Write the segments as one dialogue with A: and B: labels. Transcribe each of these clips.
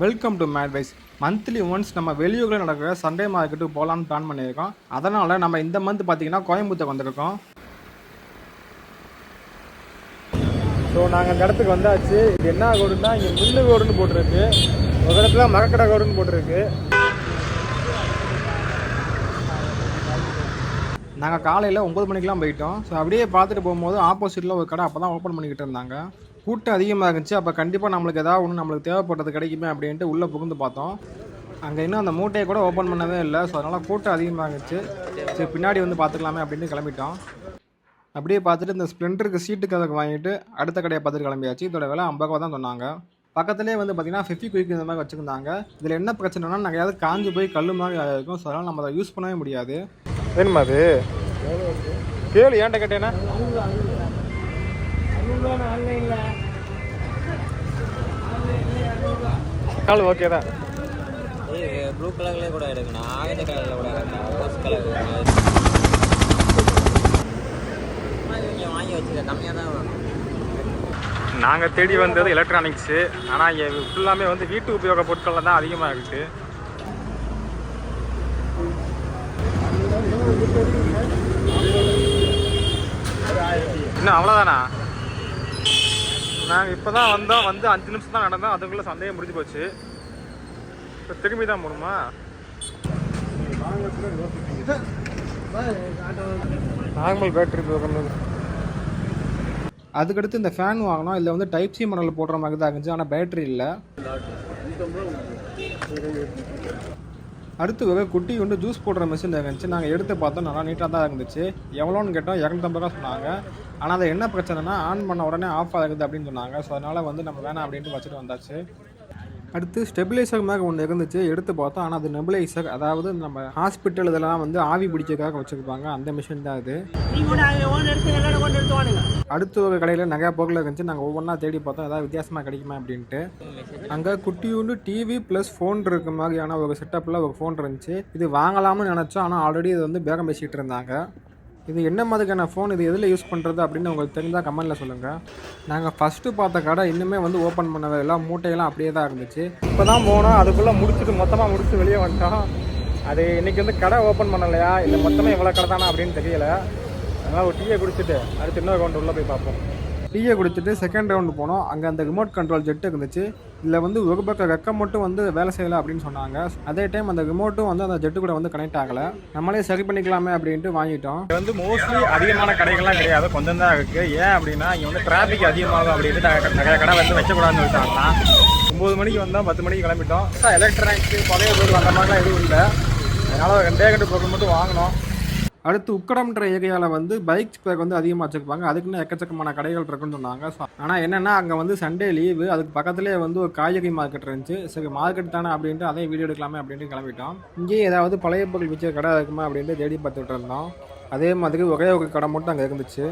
A: Welcome to Medwise. Monthly once நம்ம வெளியூரில் நடக்கிற சண்டே மார்க்கெட்டுக்கு போகலான்னு பிளான் பண்ணியிருக்கோம். அதனால் நம்ம இந்த மந்த் பார்த்தீங்கன்னா கோயம்புத்தூர் வந்திருக்கோம். ஸோ நாங்கள் இந்த இடத்துக்கு வந்தாச்சு. இது என்ன கோடுன்னா இங்கே முள்ளு கோடுன்னு போட்டிருக்கு, ஒரு இடத்துல மரக்கடை கோடுன்னு போட்டிருக்கு. நாங்கள் காலையில் 9 மணிக்கெலாம் போயிட்டோம். ஸோ அப்படியே பார்த்துட்டு போகும்போது ஆப்போசிட்டில் ஒரு கடை அப்போ தான் ஓப்பன் பண்ணிக்கிட்டு இருந்தாங்க. கூட்டம் அதிகமாக இருந்துச்சு. அப்போ கண்டிப்பாக நம்மளுக்கு ஏதாவது ஒன்று நம்மளுக்கு தேவைப்பட்டது கிடைக்குமே அப்படின்ட்டு உள்ளே புகுந்து பார்த்தோம். அங்கே இன்னும் அந்த மூட்டையை கூட ஓப்பன் பண்ணவே இல்லை. ஸோ அதனால் கூட்டம் அதிகமாக இருந்துச்சு. சரி பின்னாடி வந்து பார்த்துக்கலாமே அப்படின்னு கிளம்பிட்டோம். அப்படியே பார்த்துட்டு இந்த ஸ்ப்ளெண்டருக்கு சீட்டுக்கு அதுக்கு வாங்கிட்டு அடுத்த கடையை பார்த்துட்டு கிளம்பியாச்சு. இதோட விலை 50 ரூபா தான் சொன்னாங்க. பக்கத்துலேயே வந்து பார்த்திங்கன்னா 50 குயிக் இந்த மாதிரி வச்சுருந்தாங்க. இதில் என்ன பிரச்சனைனா நாங்கள் ஏதாவது காஞ்சி போய் கல் மாதிரி இருக்கும். ஸோ அதனால் நம்ம அதை யூஸ் பண்ணவே முடியாது. வேணுமா அது கேளு ஏன்ட்ட கேட்டேன்னா கால் ஓகே தான்.
B: ப்ளூ கலர்லேயே கூட எடுக்கணும், ஆயுத கலரில் கூட ரோஸ் கலர் வாங்கி வச்சுக்க கம்மியாக தான் வேணும்.
A: நாங்கள் தேடி வந்தது எலக்ட்ரானிக்ஸு. ஆனால் இங்கே ஃபுல்லாமே வந்து வீட்டு உபயோக பொருட்கள் தான் அதிகமாக இருக்குது. இன்னும் அவ்வளோதானா? நாங்கள் இப்போ தான் வந்தோம், வந்து 5 நிமிஷம் தான் நடந்தோம். அதுக்குள்ளே சந்தேகம் முடிஞ்சு போச்சு. இப்போ திரும்பி தான் போகணுமா? நார்மல் பேட்டரி போகணும். அதுக்கடுத்து இந்த ஃபேன் வாங்கினோம். இதில் வந்து டைப் சி மாடலில் போடுற மாதிரி தான் இருந்துச்சு, ஆனால் பேட்டரி இல்லை. அடுத்து ஒரு குட்டி வந்து ஜூஸ் போடுற மிஷின் இருந்துச்சு. நாங்கள் எடுத்து பார்த்தோம், நல்லா நீட்டாக தான் இருந்துச்சு. எவ்வளோன்னு கேட்டோம், 250 ரூபா சொன்னாங்க. ஆனால் அது என்ன பிரச்சனைனா ஆன் பண்ண உடனே ஆஃப் ஆகுது அப்படின்னு சொன்னாங்க. ஸோ அதனால் வந்து நம்ம வேணாம் அப்படின்ட்டு வச்சுட்டு வந்தாச்சு. அடுத்து ஸ்டெபிலைசர் மாதிரி ஒன்று இருந்துச்சு, எடுத்து பார்த்தோம். ஆனால் அது நெபுலைசர், அதாவது நம்ம ஹாஸ்பிட்டல் இதெல்லாம் வந்து ஆவி பிடிச்சதுக்காக வச்சுருப்பாங்க, அந்த மிஷின் தான் அது. அடுத்து ஒரு கடையில் நிறையா பொருள் இருந்துச்சு. நாங்கள் ஒவ்வொன்றா தேடி பார்த்தோம் ஏதாவது வித்தியாசமாக கிடைக்குமா அப்படின்ட்டு. அங்கே குட்டியூண்டு டிவி ப்ளஸ் ஃபோன் இருக்க மாதிரியான ஒரு செட்டப்பில் ஒரு ஃபோன் இருந்துச்சு. இது வாங்கலாம்னு நினச்சோம், ஆனால் ஆல்ரெடி இது வந்து பேரம் பேசிகிட்டு இருந்தாங்க. இது என்ன மாதிரியான ஃபோன், இது எதில் யூஸ் பண்ணுறது அப்படின்னு உங்களுக்கு தெரிஞ்சால் கமெண்ட்டில் சொல்லுங்கள். நாங்கள் ஃபஸ்ட்டு பார்த்த கடை இன்னுமே வந்து ஓப்பன் பண்ணவே இல்லை, மூட்டையெல்லாம் அப்படியே தான் இருந்துச்சு. இப்போ தான் போனோம், அதுக்குள்ளே முடிச்சுட்டு மொத்தமாக முடிச்சு வெளியே வந்துட்டோம். அது இன்றைக்கி வந்து கடை ஓப்பன் பண்ணலையா இல்லை மொத்தமாக இவ்வளோ கடை தானா அப்படின்னு தெரியல. அதனால் ஒரு டீயை குடிச்சிட்டு அடுத்து இன்னொரு ரவுண்டு உள்ளே போய் பார்ப்போம். டீயை குடிச்சிட்டு செகண்ட் ரவுண்டு போனோம். அங்கே அந்த ரிமோட் கண்ட்ரோல் ஜெட்டு இருந்துச்சு. இதில் வந்து ஒரு பக்கம் ரெக்கம் மட்டும் வந்து வேலை செய்யலை அப்படின்னு சொன்னாங்க. அதே டைம் அந்த ரிமோட்டும் வந்து அந்த ஜெட்டு கூட வந்து கனெக்ட் ஆகலை. நம்மளே சரி பண்ணிக்கலாமே அப்படின்ட்டு வாங்கிட்டோம். இது வந்து மோஸ்ட்லி அதிகமான கடைகள்லாம் கிடையாது, கொஞ்சம் தான் இருக்குது. ஏன் அப்படின்னா இங்கே வந்து டிராஃபிக் அதிகமாகும் அப்படின்ட்டு நிறைய கடை வந்து வச்சக்கூடாதுன்னு சொல்லிட்டாங்கன்னா 9 மணிக்கு வந்தோம், 10 மணிக்கு கிளம்பிட்டோம். எலக்ட்ரானிக்ஸ் பழைய பொருள் அந்த மாதிரிலாம் எதுவும் இல்லை. அதனால் 2 கட்டு பொருள் மட்டும் வாங்கினோம். அடுத்து உக்கடம்ன்ற ஏரியாவில் வந்து பைக் ஸ்பேர் வந்து அதிகமாக வச்சுருப்பாங்க. அதுக்குன்னு எக்கச்சக்கமான கடைகள் இருக்குன்னு சொன்னாங்க. ஆனால் என்னென்னா அங்கே வந்து சண்டே லீவு, அதுக்கு பக்கத்துலேயே வந்து ஒரு காய்கறி மார்க்கெட் இருந்துச்சு. சரி மார்க்கெட் தானே அப்படின்ட்டு அதே வீடியோ எடுக்கலாமே அப்படின்ட்டு கிளம்பிட்டோம். இங்கேயே ஏதாவது பழைய பொருள் வச்ச கடை இருக்குமா அப்படின்ட்டு தேடி பார்த்துட்டு இருந்தோம். அதே மாதிரி ஒரே ஒரு கடை மட்டும் அங்கே இருந்துச்சு.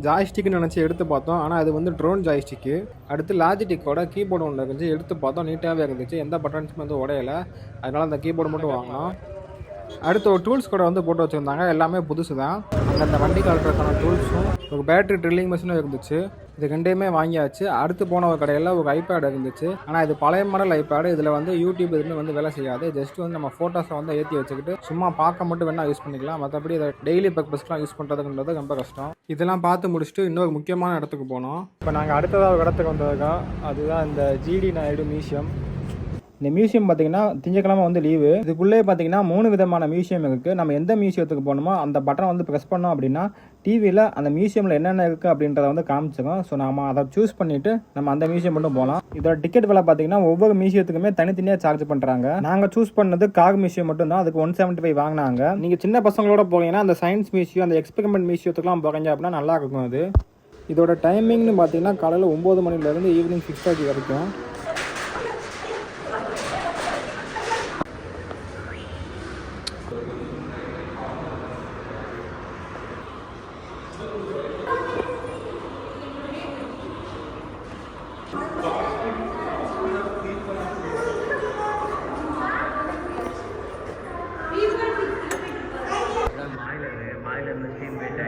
A: ஜாய்ஸ்டிக்னு நினச்சி எடுத்து பார்த்தோம், ஆனால் அது வந்து ட்ரோன் ஜாய்ஸ்டிக்கு. அடுத்து லாஜிடிக்கோட கீபோர்டு ஒன்று இருந்துச்சு, எடுத்து பார்த்தோம், நீட்டாகவே இருந்துச்சு, எந்த பட்டன்ஸும் வந்து உடையலை. அதனால் அந்த கீபோர்டு மட்டும் வாங்கினோம். அடுத்து ஒரு டூல்ஸ் கூட வந்து போட்டு வச்சுருந்தாங்க, எல்லாமே புதுசு தான். அங்கே அந்த வண்டி கலட்டுறதுக்கான டூல்ஸும் ஒரு பேட்டரி ட்ரில்லிங் மிஷினும் இருந்துச்சு. இது 2மே வாங்கியாச்சு. அடுத்து போன ஒரு கடையில் ஒரு ஐபேட் இருந்துச்சு. ஆனால் இது பழைய மாடல் ஐபேடு. இதில் வந்து யூடியூப் எதுவுமே வந்து வேலை செய்யாது. ஜஸ்ட் வந்து நம்ம ஃபோட்டோஸை வந்து ஏற்றி வச்சுக்கிட்டு சும்மா பார்க்க மட்டும் வேணால் யூஸ் பண்ணிக்கலாம். மற்றபடி இதை டெய்லி பர்பஸ்க்குலாம் யூஸ் பண்ணுறதுன்றது ரொம்ப கஷ்டம். இதெல்லாம் பார்த்து முடிச்சுட்டு இன்னொரு முக்கியமான இடத்துக்கு போனோம். இப்போ நாங்கள் அடுத்ததாக ஒரு இடத்துக்கு வந்ததுக்கா, அதுதான் இந்த ஜிடி நாயுடு மியூசியம். இந்த மியூசியம் பார்த்திங்கன்னா திங்கக்கிழமை வந்து லீவு. இதுக்குள்ளே பார்த்திங்கன்னா 3 விதமான மியூசியம் இருக்குது. நம்ம எந்த மியூசியத்துக்கு போகணுமோ அந்த பட்டனை வந்து ப்ரெஸ் பண்ணோம் அப்படின்னா டிவியில் அந்த மியூசியமில் என்னென்ன இருக்குது அப்படின்றத வந்து காமிச்சிடும். ஸோ நம்ம அதை சூஸ் பண்ணிவிட்டு நம்ம அந்த மியூசியம் மட்டும் போகலாம். இதோட டிக்கெட் விலை பார்த்திங்கன்னா ஒவ்வொரு மியூசியத்துக்குமே தனித்தனியாக சார்ஜ் பண்ணுறாங்க. நாங்கள் சூஸ் பண்ணது கார் மியூசியம் மட்டும் தான், அதுக்கு 175 வாங்கினாங்க. நீங்கள் சின்ன பசங்களோட போனீங்கன்னா அந்த சயின்ஸ் மியூசியம், அந்த எக்ஸ்பெரிமெண்ட் மியூசியத்துக்குலாம் போகிறீங்க அப்படின்னா நல்லா இருக்கும். அது இதோட டைமிங்னு பார்த்திங்கன்னா காலையில் 9 மணிலேருந்து ஈவினிங் 6:30 வரைக்கும்.
B: மாயில இருந்து ஸ்டீம் போயிட்டு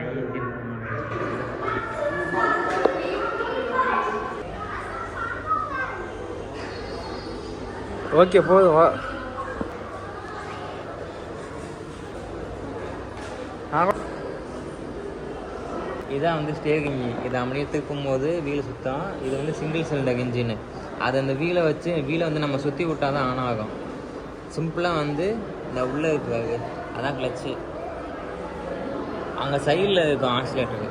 A: ஓகே போதும் வா.
B: இதான் வந்து ஸ்டேரிங். இதை அப்படியே திருப்பும் போது வீல் சுத்தம். இது வந்து சிங்கிள் சிலிண்டர் இன்ஜின். அது அந்த வீலை வந்து நம்ம சுற்றி விட்டால் தான் ஆன் ஆகும். சிம்பிளாக வந்து இந்த உள்ளே இருக்கிறது அதான் கிளச்சு. அங்கே சைடில் இருக்கும் ஆக்சிலேட்டரு.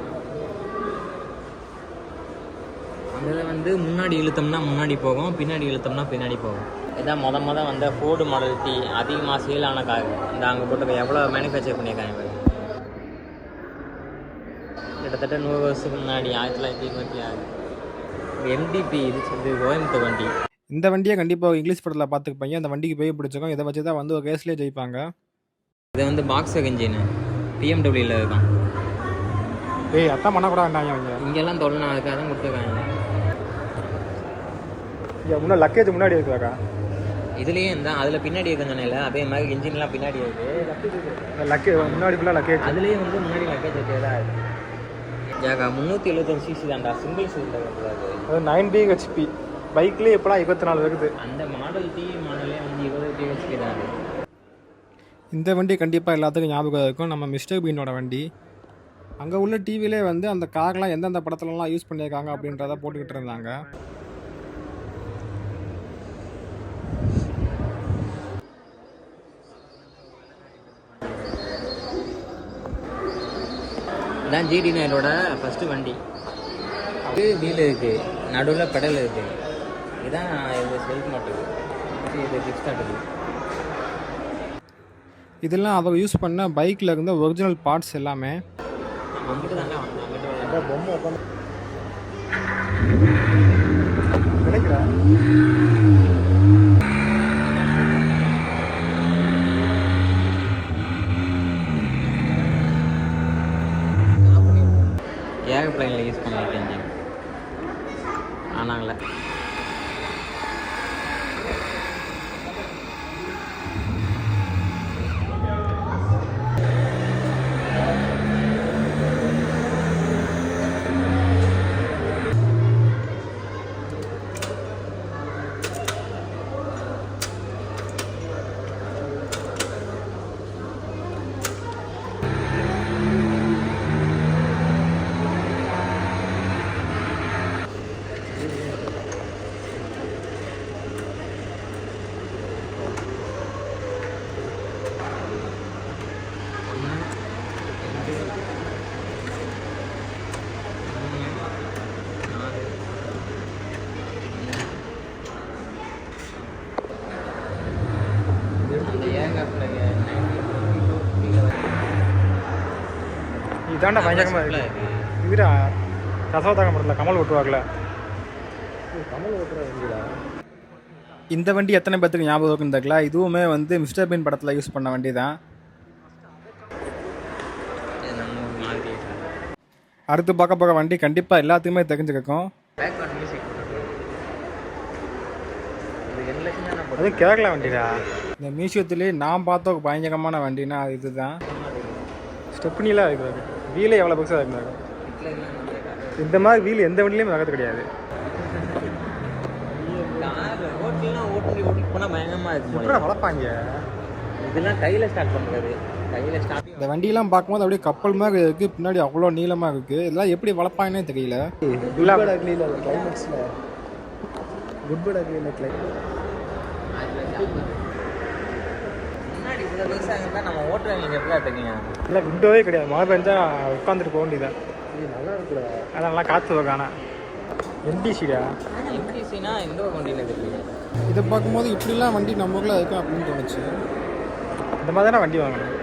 B: அந்த இதை வந்து முன்னாடி இழுத்தோம்னா முன்னாடி போகும், பின்னாடி இழுத்தோம்னா பின்னாடி போகும். இதான் மொதல் வந்த ஃபோர்டு மாடல் டி அதிகமாக சேல் ஆன கார். இந்த அங்கே போட்டு எவ்வளோ மேனுஃபேக்சர் பண்ணியிருக்காங்க. கிட்டத்தட்ட 100 வருஷத்துக்கு முன்னாடி 1926 MDP. இது கோயம்புத்தூர் வண்டி.
A: இந்த வண்டியை கண்டிப்பாக இங்கிலீஷ் படத்தில் பார்த்துருப்பீங்க. அந்த வண்டிக்கு போய் பிடிச்சிருக்கோம். இதை வச்சு தான் வந்து ஒரு கேஸ்லேயே ஜெயிப்பாங்க.
B: இது வந்து பாக்ஸர் இன்ஜின் PMWல இருக்கான்.
A: ஏய் அத்தான் பண்ணக்கூடாதுண்டாங்க அவங்க.
B: இங்கெல்லாம் தொழில்னா அதுக்காக தான் கொடுத்துருக்காங்க.
A: இன்னும் லக்கேஜ் முன்னாடி இருக்குதாக்கா.
B: இதுலேயே இருந்தால் அதில் பின்னாடி இருக்குன்னு அதே மாதிரி இன்ஜின்லாம் பின்னாடி இருக்குது.
A: லக்கேஜ் முன்னாடி ஃபுல்லாக லக்கேஜ்.
B: அதுலேயே வந்து முன்னாடி லக்கேஜ் வச்சதா இருக்குது. ஏகா 375 cc தான்டா, சிங்கிள் சிலிண்டர்.
A: அது 9 bhp. பைக்லேயே இப்போலாம் 24 இருக்குது.
B: அந்த மாடல் டி மாடலே வந்து 20 bhp தான்.
A: இந்த வண்டி கண்டிப்பாக எல்லாத்துக்கும் ஞாபகம் இருக்கும். நம்ம மிஸ்டர் பீனோட வண்டி. அங்கே உள்ள டிவிலே வந்து அந்த கார்லாம் எந்தெந்த படத்துலலாம் யூஸ் பண்ணியிருக்காங்க அப்படின்றத போட்டுக்கிட்டு இருந்தாங்க.
B: இதான் GD9 ஃபஸ்ட்டு வண்டி. அது வீல் இருக்குது, நடுவில் பெடல் இருக்குது. இதுதான் இது செல்ஃப் மாட்டுது, இது கிக் ஸ்டார்ட்டுது.
A: இதெல்லாம் அவங்க யூஸ் பண்ண பைக்கில் இருந்த ஒரிஜினல் பார்ட்ஸ் எல்லாமே.
B: அங்கிட்டு தாங்க வந்தோம். அங்கிட்டு
A: பொம்மை உட்காந்து நினைக்கிறேன்.
B: ஏரோப்ளைனில் யூஸ் பண்ணிட்டு இன்ஜின் ஆனாங்களே.
A: இதாண்டா பயங்கரமாக இருக்குது. இதுடா தசவதாகம் படத்தில் கமல் ஓட்டுவார்ல, கமல் ஓட்டுற வண்டிடா. இந்த வண்டி எத்தனை பேத்துக்கு ஞாபகம் இருக்குன்னு தெரியல. இதுவுமே வந்து மிஸ்டர் பீன் படத்தில் யூஸ் பண்ண வண்டி தான். அடுத்து பார்க்க போகிற வண்டி கண்டிப்பாக எல்லாத்துக்குமே தெரிஞ்சுக்கும். அதுவும் கேரளா வண்டிடா. இந்த மியூசியத்துலேயே நான் பார்த்த ஒரு பயங்கரமான வண்டினா அது இதுதான். ஸ்டெப்னிலாம் இருக்கிறாரு. வீலே எவ்வளோ பக்ஸாக இருந்தாங்க. இந்த மாதிரி வீல் எந்த வண்டிலையும் நகர்த்து கிடையாது. வளர்ப்பாங்க.
B: இதெல்லாம் கையில் ஸ்டார்ட் பண்ணுறது. கையில் ஸ்டார்ட்.
A: இந்த வண்டியெல்லாம் பார்க்கும்போது அப்படியே கப்பல் மாதிரி இருக்குது. பின்னாடி அவ்வளோ நீளமாக இருக்குது. இதெல்லாம் எப்படி வளர்ப்பாங்கன்னே தெரியல.
B: நம்ம ஓட்டுறவங்க எப்படிலாம் தெரியுங்க.
A: இல்லை விண்டோவே கிடையாது. மழை பெஞ்சா உட்காந்துட்டு போக வேண்டியதான். நல்லா இருக்குல்ல. அதெல்லாம் காற்று வகானா எம்டிசிடா.
B: எம்டிசினா எந்த ஒரு வண்டியில் இருக்குது.
A: இதை பார்க்கும்போது இப்படிலாம் வண்டி நம்ம ஊரில் இருக்கும் அப்படின்னு தோணுச்சு. இந்த மாதிரி தானே வண்டி வாங்கணும்.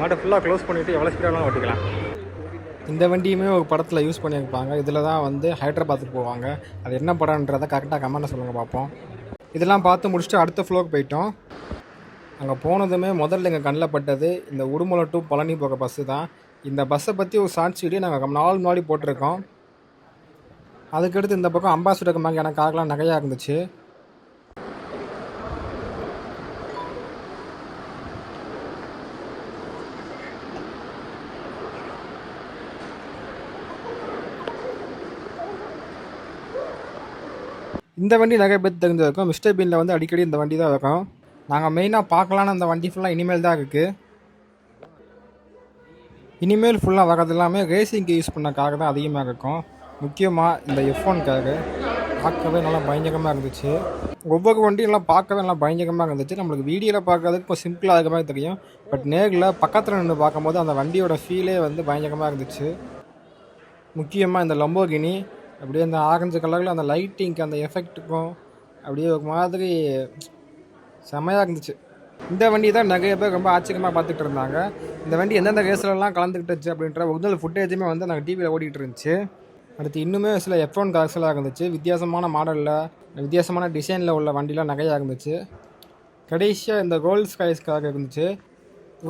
A: மாட்டை ஃபுல்லாக க்ளோஸ் பண்ணிவிட்டு எவ்வளோ ஸ்பீடாக ஓட்டிக்கலாம். இந்த வண்டியுமே ஒரு படத்தில் யூஸ் பண்ணியிருப்பாங்க. இதில் தான் வந்து ஹைதராபாத்துக்கு போவாங்க. அது என்ன படம்ன்றதை கரெக்டாக கமெண்ட்டில் சொல்லுங்கள் பார்ப்போம். இதெல்லாம் பார்த்து முடிச்சுட்டு அடுத்த ஃப்ளோருக்கு போயிட்டோம். அங்கே போனதுமே முதல்ல எங்கள் கண்ணில் பட்டது இந்த உடுமலை டு பழனி போகிற பஸ்ஸு தான். இந்த பஸ்ஸை பற்றி ஒரு ஷார்ட்ஸ் வீடியோ நாங்கள் 4 முன்னாடி போட்டிருக்கோம். அதுக்கடுத்து இந்த பக்கம் அம்பாசிடர் மாதிரியான கார்லாம் நிறையா இருந்துச்சு. இந்த வண்டி நிறைய பேர் தெரிஞ்சிருக்கும். மிஸ்டர் பீனில் வந்து அடிக்கடி இந்த வண்டி தான் இருக்கும். நாங்கள் மெயினாக பார்க்கலான்னு அந்த வண்டி ஃபுல்லாக இனிமேல் தான் இருக்குது. இனிமேல் ஃபுல்லாக வரது எல்லாமே ரேசிங்க்கு யூஸ் பண்ண கார் தான் அதிகமாக இருக்கும். முக்கியமாக இந்த F1 காரு பார்க்கவே நல்லா பயங்கரமாக இருந்துச்சு. ஒவ்வொரு வண்டியும் எல்லாம் பார்க்கவே நல்லா பயங்கரமாக இருந்துச்சு. நம்மளுக்கு வீடியோவில் பார்க்கறதுக்கு இப்போ சிம்பிளாக இருக்கிற மாதிரி தெரியும். பட் நேரில் பக்கத்தில் நின்று பார்க்கும்போது அந்த வண்டியோட ஃபீலே வந்து பயங்கரமாக இருந்துச்சு. முக்கியமாக இந்த லம்போகினி அப்படியே அந்த ஆரஞ்சு கலரில் அந்த லைட்டிங்க்கு அந்த எஃபெக்ட்டுக்கும் அப்படியே ஒரு மாதிரி செமையாக இருந்துச்சு. இந்த வண்டி தான் நிறைய பேர் ரொம்ப ஆச்சரியமாக பார்த்துட்டு இருந்தாங்க. இந்த வண்டி எந்தெந்த ரேஸ்லலாம் கலந்துக்கிட்டுச்சு அப்படின்ற ஒரிஜினல் ஃபுட்டேஜுமே வந்து நாங்கள் டிவியில் ஓடிட்டு இருந்துச்சு. அடுத்து இன்னுமே சில F1 கார்ஸ்லாம் இருந்துச்சு. வித்தியாசமான மாடலில் வித்தியாசமான டிசைனில் உள்ள வண்டிலாம் நிறையா இருந்துச்சு. கடைசியாக இந்த ரோல்ஸ் ராய்ஸ் கார் இருந்துச்சு.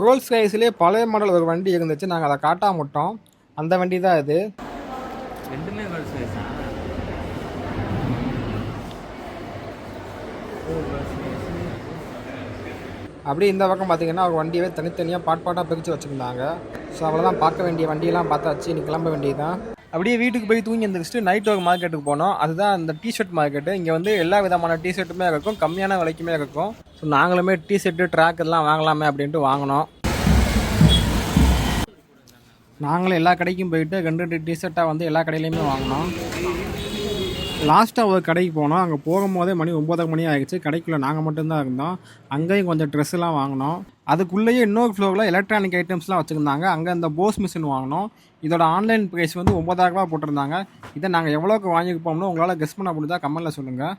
A: ரோல்ஸ் ராய்ஸ்லேயே பழைய மாடல் ஒரு வண்டி இருந்துச்சு. நாங்கள் அதை காட்டாம விட்டோம். அந்த வண்டி தான் இது.
B: ரெண்டுமே ரோல்ஸ் ராய்ஸா?
A: அப்படியே இந்த பக்கம் பார்த்தீங்கன்னா ஒரு வண்டியவே தனித்தனியாக பாட்டாக பிரித்து வச்சுருந்தாங்க. ஸோ அவ்வளோதான், பார்க்க வேண்டிய வண்டியெல்லாம் பார்த்தாச்சு. இன்னைக்கு கிளம்ப வேண்டியதுதான். அப்படியே வீட்டுக்கு போய் தூங்கி எழுந்திரிச்சிட்டு நைட் ஒரு மார்க்கெட்டுக்கு போனோம். அதுதான் இந்த டிஷர்ட் மார்க்கெட்டு. இங்கே வந்து எல்லா விதமான டிஷர்ட்டுமே இருக்கும், கம்மியான விலைக்குமே இருக்கும். ஸோ நாங்களுமே டிஷர்ட்டு ட்ராக் எல்லாம் வாங்கலாமே அப்படின்ட்டு வாங்கினோம். நாங்களும் எல்லா கடைக்கும் போயிட்டு 2 டிஷர்ட்டாக வந்து எல்லா கடையிலையுமே வாங்கினோம். லாஸ்ட்டாக ஒரு கடைக்கு போனோம். அங்கே போகும்போதே மணி 9 மணி ஆகிடுச்சு. கடைக்குள்ளே நாங்கள் மட்டும்தான் இருந்தோம். அங்கேயும் கொஞ்சம் ட்ரெஸ்ஸெலாம் வாங்கினோம். அதுக்குள்ளேயே இன்னொரு ஃப்ளோரில் எலக்ட்ரானிக் ஐட்டம்ஸ்லாம் வச்சுருந்தாங்க. அங்கே இந்த போஸ் மிஷின் வாங்கினோம். இதோட ஆன்லைன் ப்ரைஸ் வந்து 9,000 ரூபா போட்டிருந்தாங்க. இதை நாங்கள் எவ்வளோக்கு வாங்கியிருப்போம்னு உங்களால் கெஸ் பண்ண முடிஞ்சா கமெண்ட்டில் சொல்லுங்கள்.